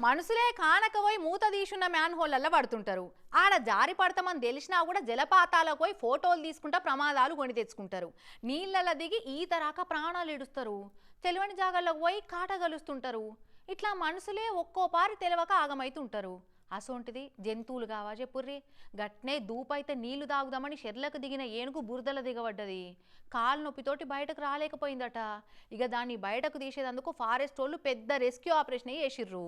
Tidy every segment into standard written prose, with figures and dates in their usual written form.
మనుషులే కానకపోయి మూత తీసున్న మ్యాన్ హోల్లలో పడుతుంటారు. ఆడ జారి పడతామని తెలిసినా కూడా జలపాతాలకు పోయి ఫోటోలు తీసుకుంటా ప్రమాదాలు కొని తెచ్చుకుంటారు. నీళ్ళల్లో దిగి ఈత రాక ప్రాణాలు ఇడుస్తారు. తెలివని జాగాల్లోకి పోయి కాటగలుస్తుంటారు. ఇట్లా మనుషులే ఒక్కోపారి తెలివక ఆగమైతుంటారు. అసొంటిది జంతువులు కావా చెప్పుర్రి. గట్నే దూపైతే నీళ్లు తాగుదామని షెర్లకు దిగిన ఏనుగు బురదల దిగబడ్డది. కాలు నొప్పితోటి బయటకు రాలేకపోయిందట. ఇక దాన్ని బయటకు తీసేందుకు ఫారెస్ట్ వాళ్ళు పెద్ద రెస్క్యూ ఆపరేషన్ చేసిర్రు.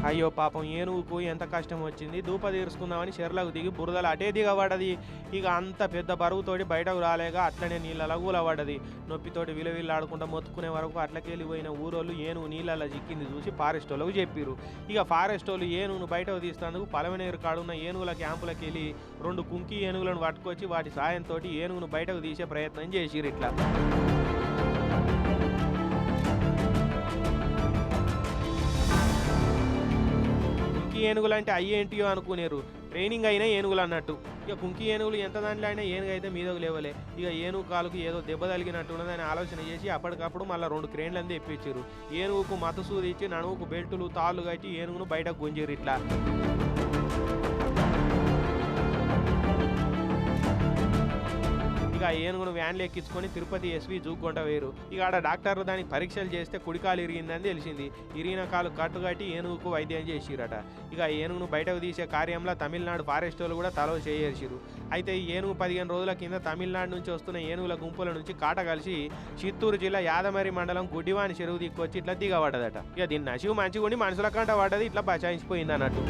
అయ్యో పాపం ఏనుగుకు ఎంత కష్టం వచ్చింది. దూప తీర్చుకుందామని చెర్లకు దిగి బురదలు అటే దిగబడ్డది. ఇక అంత పెద్ద బరువుతోటి బయటకు రాలేక అట్లనే నీళ్ళలో కూలబడ్డది. నొప్పితోటి విలవిల్లాడుకుంటూ మొత్తుకునే వరకు అట్లకెళ్ళిపోయిన ఊరోళ్ళు ఏనుగు నీళ్ళలో చిక్కింది చూసి ఫారెస్ట్ వాళ్ళకు చెప్పారు. ఇక ఫారెస్ట్ వాళ్ళు ఏనుగును బయటకు తీస్తేందుకు పలవనేరు కాడున్న ఏనుగుల క్యాంపులకు వెళ్ళి 2 కుంకి ఏనుగులను పట్టుకొచ్చి వాటి సాయంతో ఏనుగును బయటకు తీసే ప్రయత్నం చేసిరు. ఇట్లా ఏనుగులు అంటే అయ్యేంటియో అనుకునేరు. ట్రైనింగ్ అయినా ఏనుగులు అన్నట్టు. ఇక కుంకి ఏనుగులు ఎంత దాంట్లో అయినా ఏనుగు అయితే మీదకు లేవలే. ఇక ఏనుగు కాలుకు ఏదో దెబ్బ తగిలినట్టున్నదని ఆలోచన చేసి అప్పటికప్పుడు మళ్ళీ 2 క్రేన్లందే ఎప్పించారు. ఏనుగుకు మతసూది ఇచ్చి నడువుకు బెల్టులు తాళ్ళు కట్టి ఏనుగును బయటకు గుంజారు. ఇట్లా ఇక ఏనుగును వ్యాన్లు ఎక్కించుకొని తిరుపతి ఎస్వి జూకొండ వేరు. ఇక ఆడ డాక్టర్లు దానికి పరీక్షలు చేస్తే కుడికాలు ఇరిగిందని తెలిసింది. ఇరిగిన కాలు కట్టుకట్టి ఏనుగుకు వైద్యం చేసిరట. ఇక ఏనుగును బయటకు తీసే కార్యంలో తమిళనాడు ఫారెస్ట్ వాళ్ళు కూడా తలో చేసిరు. అయితే ఈ ఏనుగు 15 రోజుల కింద తమిళనాడు నుంచి వస్తున్న ఏనుగుల గుంపుల నుంచి కాట కలిసి చిత్తూరు జిల్లా యాదమరి మండలం గుడ్డివాని చెరువు దిక్కొచ్చి ఇట్లా దిగబడ్డదట. ఇక దీన్ని నసివు మంచిగుండి మనుషుల కంట పడ్డది. ఇట్లా బచాయించిపోయింది అన్నట్టు.